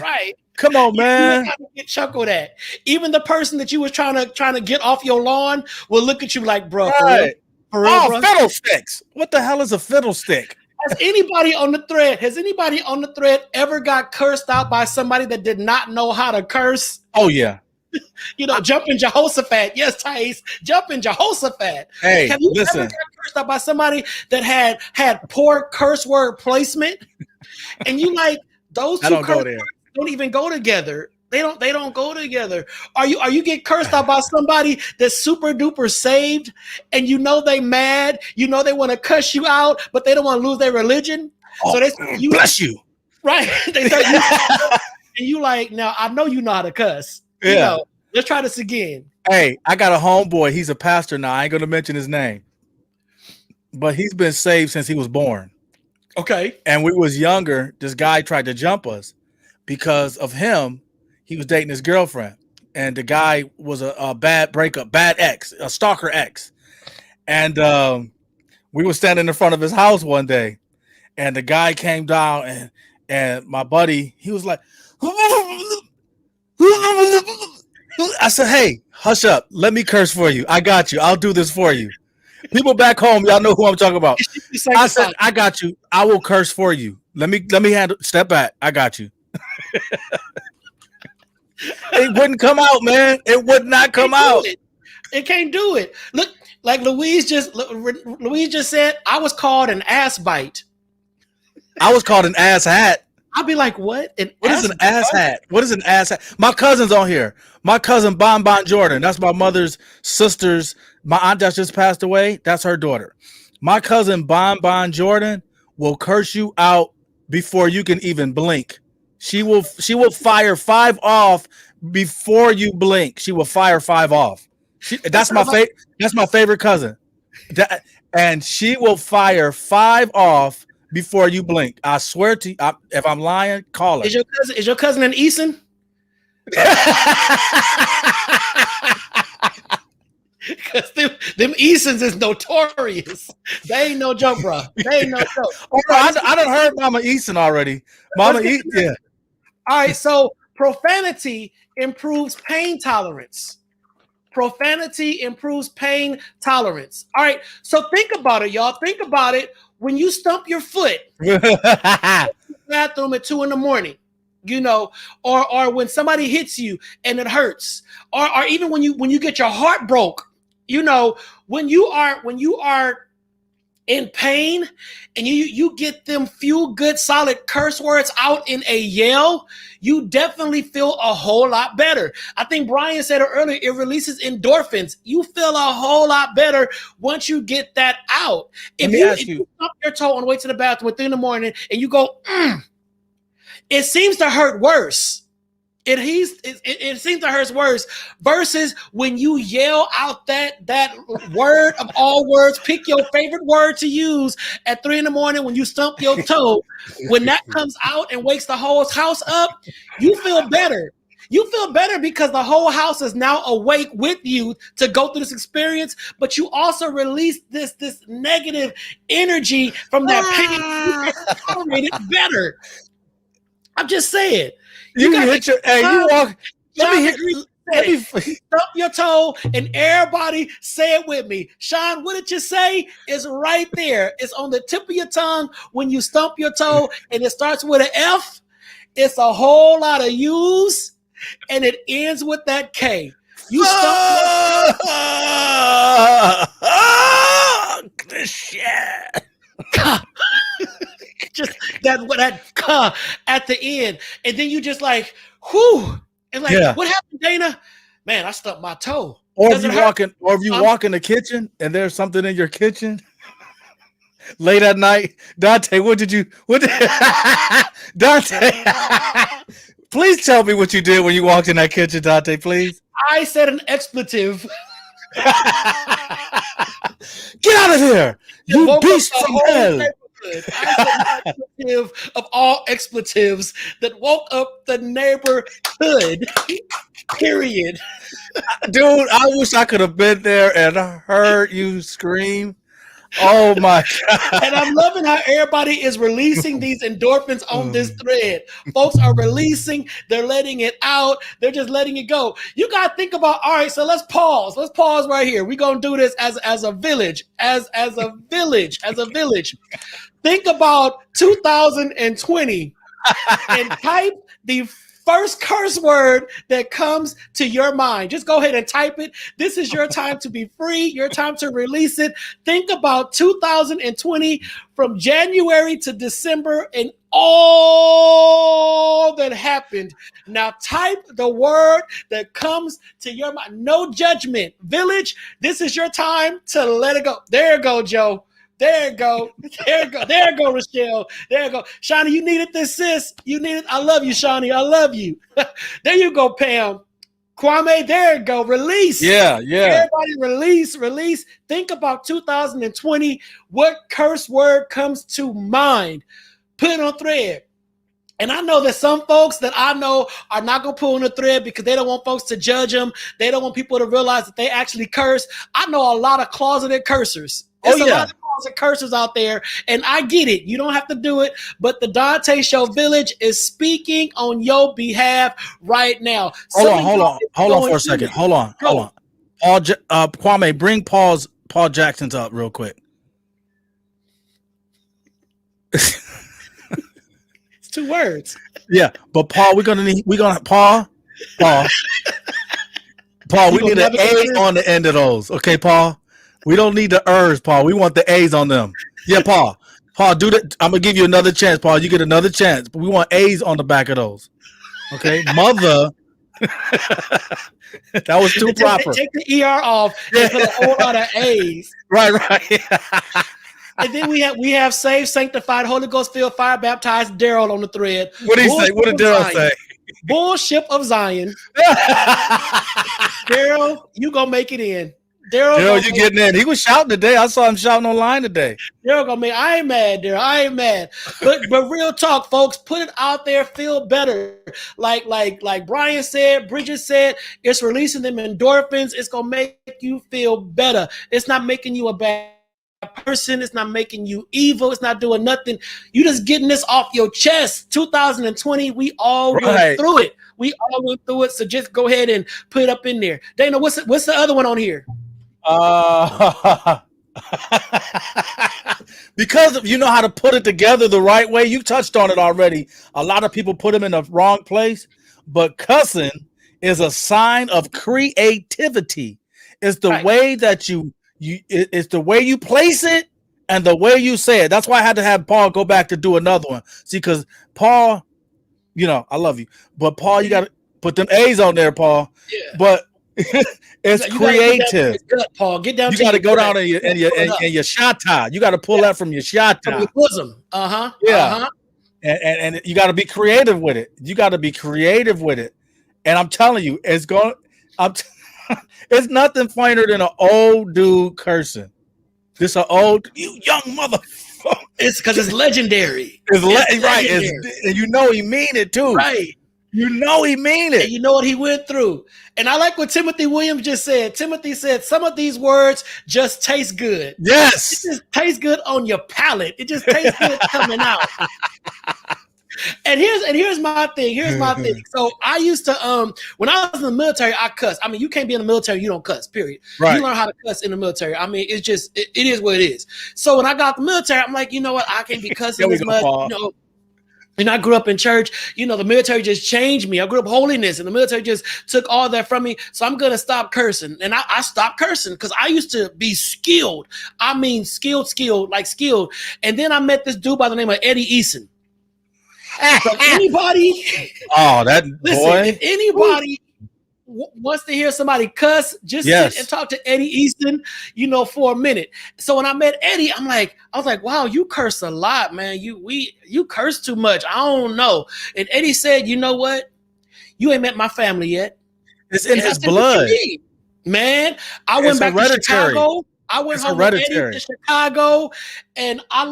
Right. Come on, man. You get chuckled at. Even the person that you was trying to get off your lawn will look at you like, bro, right. for real, bro? Fiddlesticks. What the hell is a fiddlestick? Has anybody on the thread ever got cursed out by somebody that did not know how to curse? Oh, yeah. You know, jumping Jehoshaphat. Yes, Thais, jumping Jehoshaphat. Hey, have you listen. ever got cursed out by somebody that had poor curse word placement? And you like, those two curse words don't even go together. They don't go together. Are you get cursed out by somebody that's super duper saved and you know they mad, you know they want to cuss you out, but they don't want to lose their religion? So they bless you. Right. They start and you like, now I know you know how to cuss. Yeah. You know, let's try this again. Hey, I got a homeboy. He's a pastor now. I ain't gonna mention his name. But he's been saved since he was born. Okay. And we was younger. This guy tried to jump us because of him. He was dating his girlfriend, and the guy was a bad breakup, bad ex, a stalker ex. And we were standing in front of his house one day, and the guy came down, and my buddy, he was like, I said, hey, hush up. Let me curse for you. I got you. I'll do this for you. People back home, y'all know who I'm talking about. I said, I got you. I will curse for you. Let me handle. Step back. I got you. It wouldn't come out, man. It would not come out. It can't do it. Look, like Louise just said, I was called an ass bite. I was called an ass hat. I'd be like, what? What is an ass hat? What is an ass hat? My cousin's on here. My cousin Bon Jordan. That's my mother's sister's. My aunt that just passed away. That's her daughter. My cousin Bon Jordan will curse you out before you can even blink. She will fire 5 off before you blink. She will fire 5 off. That's my favorite cousin. And she will fire 5 off before you blink. I swear to you, if I'm lying, call her. Is your cousin an Eason? Because them Easons is notorious. They ain't no joke, bro. They ain't no joke. Oh, I done heard Mama Eason already. Mama Eason, yeah. All right, so profanity improves pain tolerance. Profanity improves pain tolerance. All right, so think about it, y'all. Think about it. When you stump your foot in the bathroom at 2 a.m, you know, or when somebody hits you and it hurts, or even when you get your heart broke, you know, when you are in pain and you get them few good solid curse words out in a yell, you definitely feel a whole lot better. I think Brian said it earlier, it releases endorphins. You feel a whole lot better once you get that out. If you stump your toe on the way to the bathroom at 3 a.m. and you go, it seems to hurt worse. It seems to hurt worse versus when you yell out that word of all words, pick your favorite word to use at 3 a.m. when you stump your toe. When that comes out and wakes the whole house up, you feel better. You feel better because the whole house is now awake with you to go through this experience, but you also release this negative energy from that pain. You tolerate it better. I'm just saying. You hit your. Hey, you walk. Let me stump your toe, and everybody say it with me. Sean, what did you say? It's right there. It's on the tip of your tongue when you stump your toe, and it starts with an F. It's a whole lot of U's, and it ends with that K. You stump the shit. Just that at the end, and then you just like, whew, and like, yeah. What happened, Dana? Man, I stubbed my toe. Or if you walk in the kitchen and there's something in your kitchen late at night, Dante, Dante? Please tell me what you did when you walked in that kitchen, Dante. Please. I said an expletive. Get out of here, you beast from hell. Expletive of all expletives that woke up the neighborhood. Period. Dude, I wish I could have been there and heard you scream. Oh my God. And I'm loving how everybody is releasing these endorphins on this thread. Folks are releasing, they're letting it out, they're just letting it go. You got to think about, all right, so let's pause. Let's pause right here. We're going to do this as a village, as a village. Think about 2020 and type the first curse word that comes to your mind. Just go ahead and type it. This is your time to be free, your time to release it. Think about 2020 from January to December and all that happened. Now type the word that comes to your mind. No judgment. Village, this is your time to let it go. There you go, Joe. There you go. There you go, Rochelle. There you go. Shawnee, you needed this, sis. You needed. I love you, Shawnee. I love you. There you go, Pam. Kwame, there you go. Release. Yeah. Everybody release. Think about 2020. What curse word comes to mind? Put it on thread. And I know that some folks that I know are not going to pull on the thread because they don't want folks to judge them. They don't want people to realize that they actually curse. I know a lot of closeted cursors. There's a lot of closet cursors out there, and I get it. You don't have to do it, but the Dante Show Village is speaking on your behalf right now. Hold on for a second. Hold on. Kwame, bring Paul Jackson's up real quick. It's 2 words. Yeah, but Paul, we're gonna Paul. Paul, You we need gonna an never A consider- on the end of those. Okay, Paul. We don't need the ers, Paul. We want the A's on them. Yeah, Paul. Paul, do that. I'm gonna give you another chance, Paul. You get another chance, but we want A's on the back of those. Okay, mother. That was too proper. Take the ER off and put a whole lot of A's. Right. And then we have saved, sanctified, Holy Ghost filled, fire baptized Daryl on the thread. What did he say? What did Daryl say? Bullship of Zion. Daryl, you gonna make it in. Daryl, you getting in? He was shouting today. I saw him shouting online today. Daryl gonna make. I ain't mad, Daryl. I ain't mad. But real talk, folks. Put it out there. Feel better. Like Brian said, Bridget said, it's releasing them endorphins. It's gonna make you feel better. It's not making you a bad person. It's not making you evil. It's not doing nothing. You just getting this off your chest. 2020, we all went through it. We all went through it. So just go ahead and put it up in there. Dana, what's the other one on here? Because you know how to put it together the right way. You touched on it already. A lot of people put them in the wrong place, but cussing is a sign of creativity. It's the way that it's the way you place it and the way you say it. That's why I had to have Paul go back to do another one. See, because Paul, I love you, but Paul, you got to put them A's on there, Paul. Yeah. But it's creative. Gut, Paul. Get down. You got to go down in your shata. You got to pull that from your shata. From your bosom. Yeah. And you got to be creative with it. You got to be creative with it. And I'm telling you, it's nothing funnier than an old dude cursing. This an old young motherfucker. It's because it's legendary. It's legendary. And you know he mean it too. Right. You know he mean it. And you know what he went through. And I like what Timothy Williams just said. Timothy said, some of these words just taste good. Yes. It just tastes good on your palate. It just tastes good coming out. And here's my thing. So I used to when I was in the military, I cussed. I mean, you can't be in the military, you don't cuss, period. Right. You learn how to cuss in the military. I mean, it's just it is what it is. So when I got the military, I'm like, you know what, I can't be cussing as much. And I grew up in church. The military just changed me. I grew up holiness, and the military just took all that from me. So I'm gonna stop cursing, and I stopped cursing because I used to be skilled. I mean, skilled. And then I met this dude by the name of Eddie Eason. So anybody, if anybody wants to hear somebody cuss, just sit and talk to Eddie Easton, for a minute. So when I met Eddie, I was like, wow, you curse a lot, man. You curse too much. I don't know. And Eddie said, you know what? You ain't met my family yet. It's in his blood. Man, I went back to Chicago. I went home with Eddie to Chicago, and I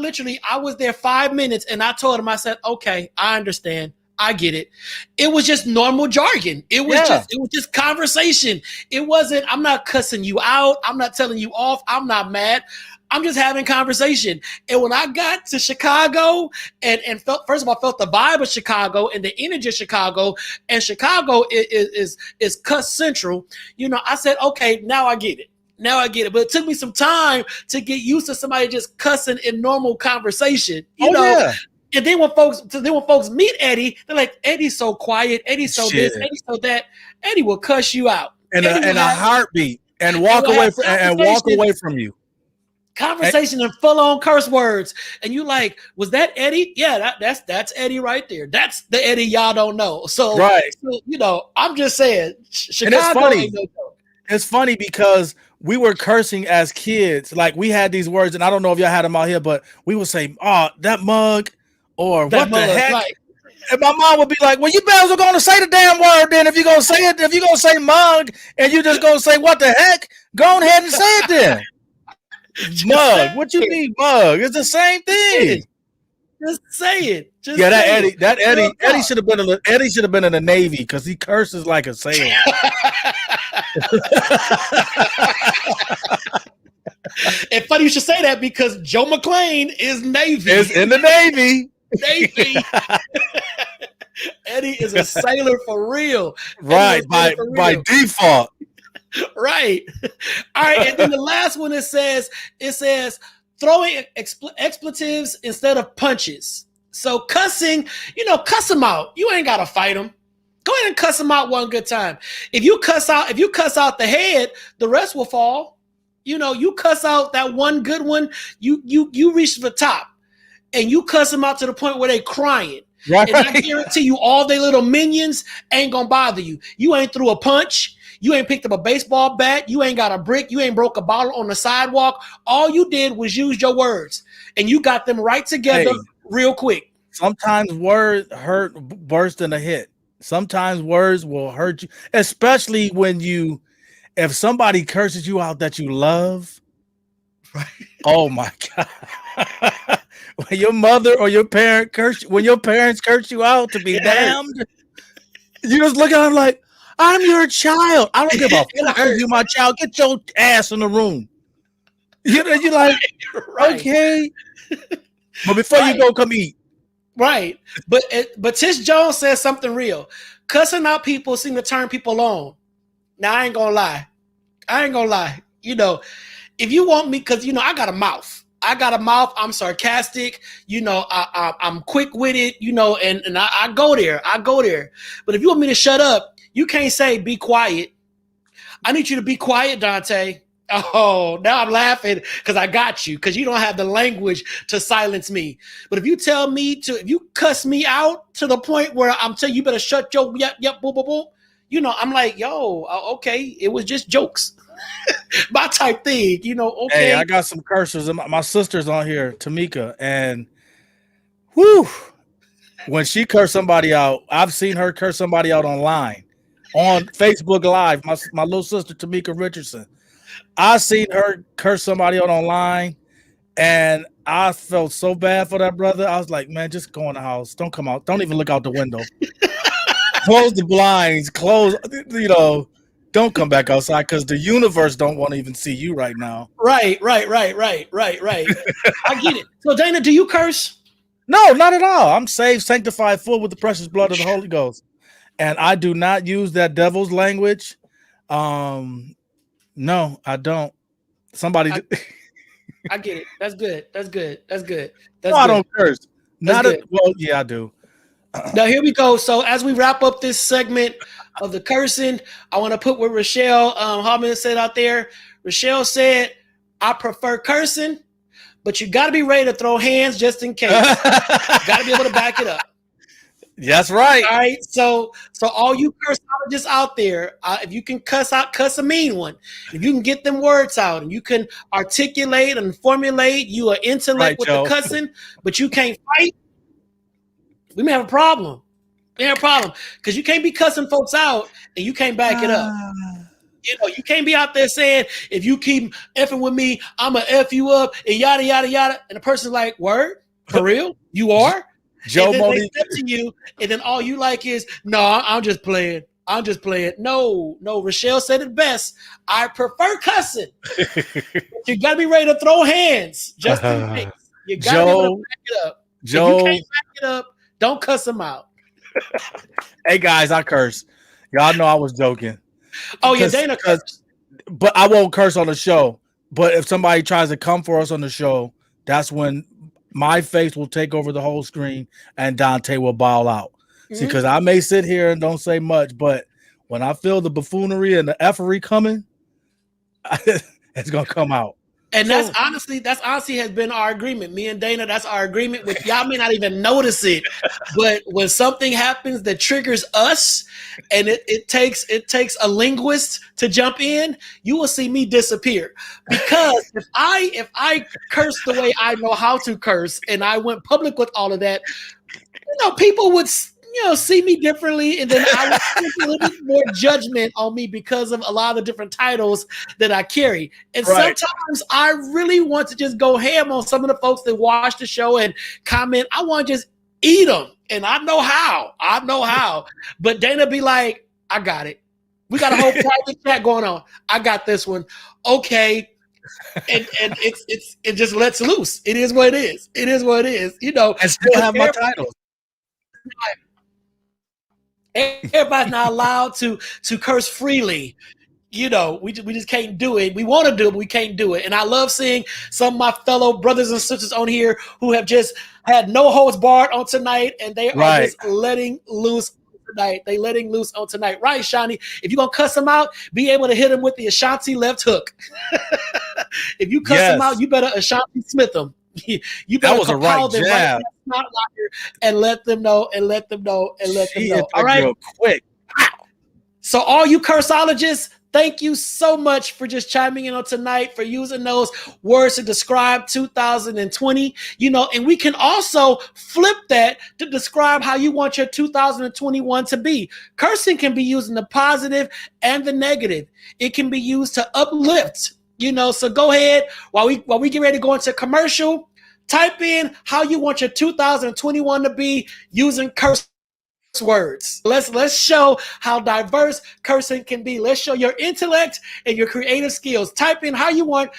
was there 5 minutes, and I told him, I said, okay, I understand. I get it. It was just normal jargon. It was just conversation. It wasn't, I'm not cussing you out. I'm not telling you off. I'm not mad. I'm just having conversation. And when I got to Chicago and felt the vibe of Chicago and the energy of Chicago, and Chicago is cuss central, I said, okay, now I get it. But it took me some time to get used to somebody just cussing in normal conversation. And then when folks meet Eddie, they're like, Eddie's so quiet, Eddie's so this, Eddie's so that. Eddie will cuss you out. And a heartbeat and walk away from you. Conversation and full-on curse words. And you like, was that Eddie? Yeah, that's Eddie right there. That's the Eddie y'all don't know. So, I'm just saying, Chicago ain't no joke. It's funny because we were cursing as kids. Like, we had these words, and I don't know if y'all had them out here, but we would say, oh, that mug, or that what mug, the heck? Right. And my mom would be like, well, you better are going to say the damn word then. If you're going to say it, if you're going to say mug, and you're just going to say what the heck, go ahead and say it then. Mug. What you mean mug? It's the same thing. Just say it. Eddie should have been in the Navy because he curses like a sailor. And funny you should say that because Joe McClane is Navy. Is in the Navy. Eddie is a sailor for real. Right, by default. Right. All right. And then the last one, it says throwing expletives instead of punches. So cussing, cuss them out. You ain't got to fight them. Go ahead and cuss them out one good time. If you cuss out the head, the rest will fall. You cuss out that one good one, you reach the top, and you cuss them out to the point where they crying. Right. And I guarantee you, all their little minions ain't gonna bother you. You ain't threw a punch. You ain't picked up a baseball bat. You ain't got a brick. You ain't broke a bottle on the sidewalk. All you did was use your words, and you got them right together real quick. Sometimes words hurt worse than a hit. Sometimes words will hurt you, especially if somebody curses you out that you love. Right. Oh my God. When your mother or your parent when your parents curse you out to be damned, you just look at them like, I'm your child. I don't give a fuck if you're my child. Get your ass in the room. You're like, right. Okay. But before you go, come eat. Right. But Tish Jones says something real. Cussing out people seem to turn people on. Now, I ain't gonna lie. If you want me, because, I got a mouth. I'm sarcastic. I'm quick-witted, and I go there. But if you want me to shut up, you can't say be quiet. I need you to be quiet, Dante. Oh, now I'm laughing because I got you, because you don't have the language to silence me. But if you if you cuss me out to the point where I'm telling you better shut your yep, boom, boom, boom, I'm like, yo, okay, it was just jokes. My type thing, okay. Hey, I got some cursors. My sister's on here, Tamika, and whew, when she cursed somebody out, I've seen her curse somebody out online, on Facebook Live. My little sister, Tamika Richardson. I seen her curse somebody out online, and I felt so bad for that brother. I was like, man, just go in the house. Don't come out. Don't even look out the window. Close the blinds. Don't come back outside, because the universe don't want to even see you right now. Right. I get it. So, Dana, do you curse? No, not at all. I'm saved, sanctified, full with the precious blood of the Holy Ghost. And I do not use that devil's language. No, I don't. I get it. That's good. I don't curse. Well, yeah, I do. Now, here we go. So as we wrap up this segment of the cursing, I want to put what Rochelle Harmon said out there. Rochelle said, I prefer cursing, but you got to be ready to throw hands just in case. Got to be able to back it up. That's right. All right. So all you curseologists out there, if you can cuss a mean one, if you can get them words out and you can articulate and formulate, you are intellect right, with Joe. The cussing, but you can't fight, we may have a problem. Because you can't be cussing folks out and you can't back it up. You can't be out there saying, if you keep effing with me, I'm going to F you up and yada, yada, yada. And the person's like, word? For real? You are? Joe and then Moni. they step to you, and then all you like is, no, I'm just playing. No, Rochelle said it best. I prefer cussing. You got to be ready to throw hands just in case. You got to be able to back it up. Joe, if you can't back it up, don't cuss them out. Hey, guys, I curse. Y'all know I was joking. Oh, yeah, Dana cursed. But I won't curse on the show. But if somebody tries to come for us on the show, that's when my face will take over the whole screen and Dante will bawl out. Mm-hmm. See, because I may sit here and don't say much, but when I feel the buffoonery and the effery coming, it's going to come out. And that's honestly has been our agreement. Me and Dana, that's our agreement. With y'all may not even notice it, but when something happens that triggers us, and it takes a linguist to jump in, you will see me disappear. Because if I curse the way I know how to curse, and I went public with all of that, people would see me differently, and then I would see a little bit more judgment on me because of a lot of the different titles that I carry. And sometimes I really want to just go ham on some of the folks that watch the show and comment. I want to just eat them, and I know how. But Dana be like, I got it. We got a whole private chat going on. I got this one. Okay. And it just lets loose. It is what it is. I still have my titles. Everybody's not allowed to curse freely. We just can't do it. We want to do it, but we can't do it. And I love seeing some of my fellow brothers and sisters on here who have just had no holds barred on tonight, and they are just letting loose tonight. They letting loose on tonight. Right, Shawnee? If you're going to cuss them out, be able to hit them with the Ashanti left hook. If you cuss them out, Yes. you better Ashanti Smith them. You That better was a right call them right jab. in that snot locker and let them know and let them know and let them She hit know. All that right. girl quick. So all you cursologists, thank you so much for just chiming in on tonight, for using those words to describe 2020, and we can also flip that to describe how you want your 2021 to be. Cursing can be used in the positive and the negative. It can be used to uplift, so go ahead while we get ready to go into commercial, type in how you want your 2021 to be using curse words. Let's show how diverse cursing can be. Let's show your intellect and your creative skills. Type in how you want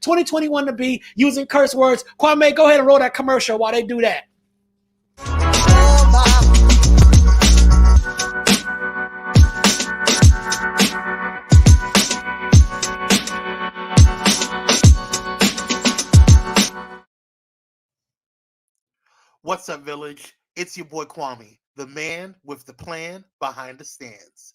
2021 to be using curse words. Kwame, go ahead and roll that commercial while they do that. What's up, Village? It's your boy Kwame, the man with the plan behind the stands.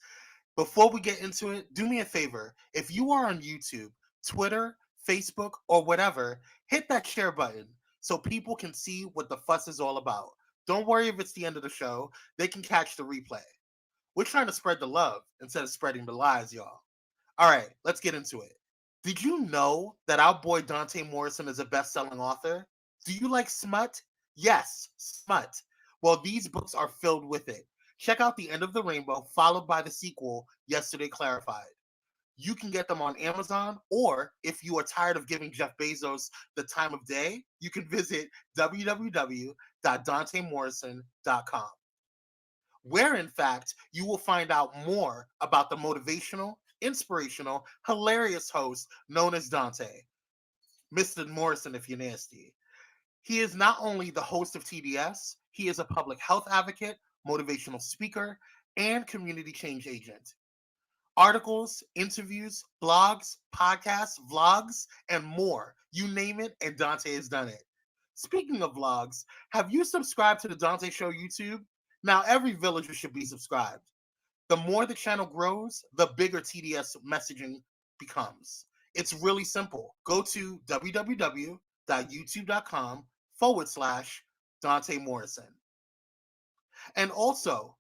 Before we get into it, do me a favor. If you are on YouTube, Twitter, Facebook, or whatever, hit that share button so people can see what the fuss is all about. Don't worry if it's the end of the show. They can catch the replay. We're trying to spread the love instead of spreading the lies, y'all. All right, let's get into it. Did you know that our boy Dante Morrison is a best-selling author? Do you like smut? Yes, smut. Well, these books are filled with it. Check out The End of the Rainbow, followed by the sequel, Yesterday Clarified. You can get them on Amazon, or if you are tired of giving Jeff Bezos the time of day, you can visit www.dantemorrison.com, where, in fact, you will find out more about the motivational, inspirational, hilarious host known as Dante. Mr. Morrison, if you're nasty. He is not only the host of TDS, he is a public health advocate, motivational speaker, and community change agent. Articles, interviews, blogs, podcasts, vlogs, and more. You name it, and Dante has done it. Speaking of vlogs, have you subscribed to the Dante Show YouTube? Now, every villager should be subscribed. The more the channel grows, the bigger TDS messaging becomes. It's really simple. Go to www.youtube.com/Dante Morrison. And also,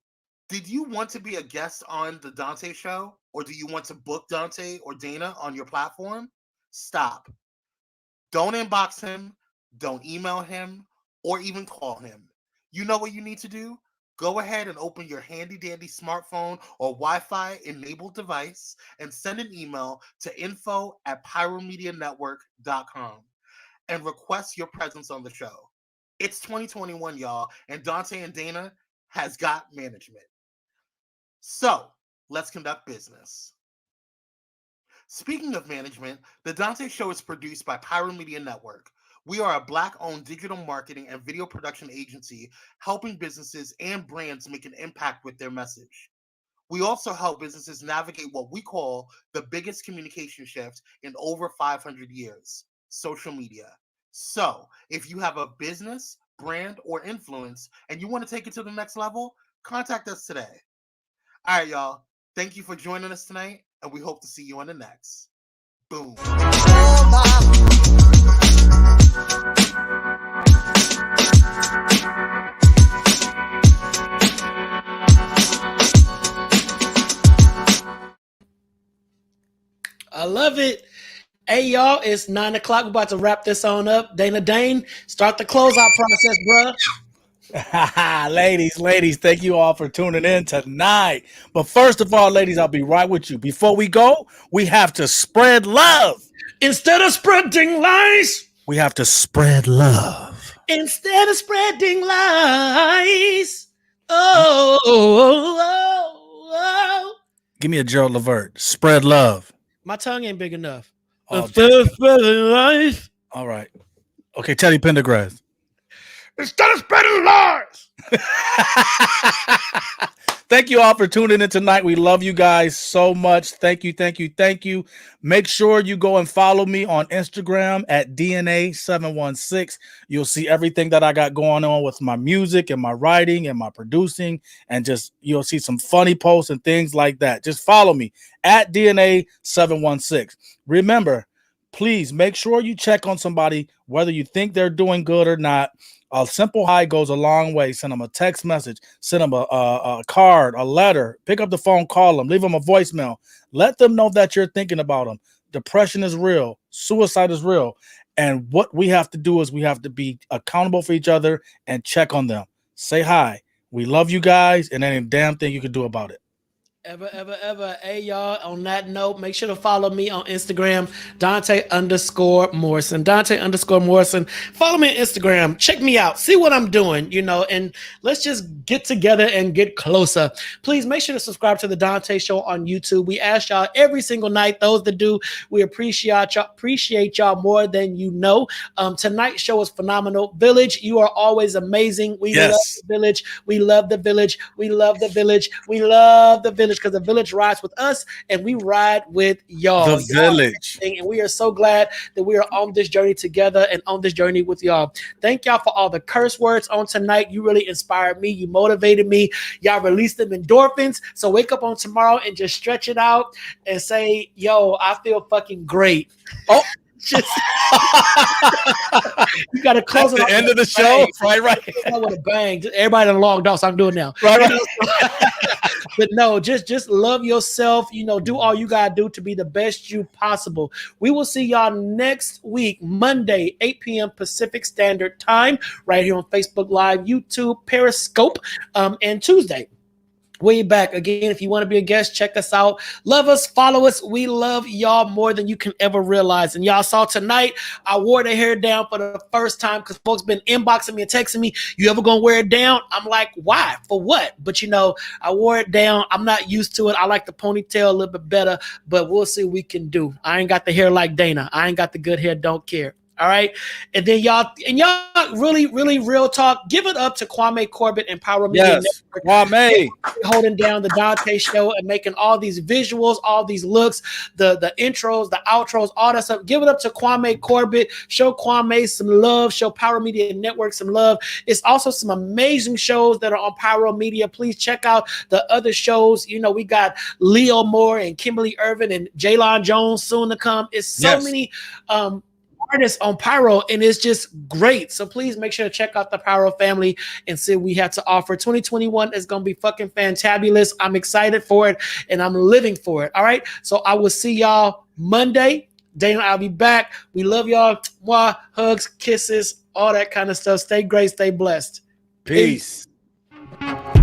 did you want to be a guest on the Dante Show, or do you want to book Donta or Dana on your platform? Stop. Don't inbox him, don't email him, or even call him. You know what you need to do? Go ahead and open your handy dandy smartphone or Wi-Fi enabled device and send an email to info@pyromedianetwork.com and request your presence on the show. It's 2021, y'all, and Dante and Dana has got management. So let's conduct business. Speaking of management, the Dante Show is produced by Pyro Media Network. We are a Black-owned digital marketing and video production agency helping businesses and brands make an impact with their message. We also help businesses navigate what we call the biggest communication shift in over 500 years, social media. So, if you have a business, brand, or influence, and you want to take it to the next level, contact us today. All right, y'all. Thank you for joining us tonight, and we hope to see you on the next. Boom. I love it. Hey, y'all, it's 9 o'clock. We're about to wrap this on up. Dana Dane, start the closeout process, bruh. Ladies, thank you all for tuning in tonight. But first of all, ladies, I'll be right with you. Before we go, we have to spread love. Instead of spreading lies, we have to spread love. Instead of spreading lies. Oh. Give me a Gerald Levert. Spread love. My tongue ain't big enough. Oh, Instead of spreading lies. All right. Okay, Teddy Pendergrass. Instead of spreading lies. Thank you all for tuning in tonight. We love you guys so much. Thank you, thank you, thank you. Make sure you go and follow me on Instagram at DNA716. You'll see everything that I got going on with my music and my writing and my producing, and just you'll see some funny posts and things like that. Just follow me at DNA716. Remember, please make sure you check on somebody, whether you think they're doing good or not. A simple hi goes a long way. Send them a text message, send them a card, a letter, pick up the phone, call them, leave them a voicemail. Let them know that you're thinking about them. Depression is real. Suicide is real. And what we have to do is we have to be accountable for each other and check on them. Say hi. We love you guys, and there ain't a damn thing you can do about it. Ever. Hey, y'all, on that note, make sure to follow me on Instagram, Donta_Morrison. Donta_Morrison. Follow me on Instagram. Check me out. See what I'm doing, and let's just get together and get closer. Please make sure to subscribe to the Dante Show on YouTube. We ask y'all every single night. Those that do, we appreciate y'all more than you know. Tonight's show is phenomenal. Village, you are always amazing. We love the village. We love the village. We love the village. We love the village. Because the village rides with us and we ride with y'all. The village. And we are so glad that we are on this journey together and on this journey with y'all. Thank y'all for all the curse words on tonight. You really inspired me. You motivated me. Y'all released them endorphins. So wake up on tomorrow and just stretch it out and say, yo, I feel fucking great. Oh, just you got to close at it the end of the show. Right. With a bang. Everybody in logged off, so I can do it now. Right. But no, just love yourself. Do all you gotta do to be the best you possible. We will see y'all next week, Monday, 8 p.m. Pacific Standard Time, right here on Facebook Live, YouTube, Periscope, and Tuesday. Way back again. If you want to be a guest, check us out. Love us, follow us. We love y'all more than you can ever realize. And y'all saw tonight, I wore the hair down for the first time because folks been inboxing me and texting me, you ever gonna wear it down? I'm like, why? For what? But I wore it down. I'm not used to it. I like the ponytail a little bit better, but we'll see what we can do. I ain't got the hair like Dana. I ain't got the good hair, don't care. All right. And then y'all really, really real talk. Give it up to Kwame Corbett and Pyro Media Network. Kwame holding down the Dante Show and making all these visuals, all these looks, the intros, the outros, all that stuff. Give it up to Kwame Corbett. Show Kwame some love. Show Pyro Media Network some love. It's also some amazing shows that are on Pyro Media. Please check out the other shows. We got Leo Moore and Kimberly Irvin and Jaylon Jones soon to come. It's so many artists on Pyro, and it's just great. So please make sure to check out the Pyro family and see what we have to offer. 2021 is going to be fucking fantabulous. I'm excited for it, and I'm living for it. All right. So I will see y'all Monday. Dana, I'll be back. We love y'all. Mwah, hugs, kisses, all that kind of stuff. Stay great. Stay blessed. Peace. Peace.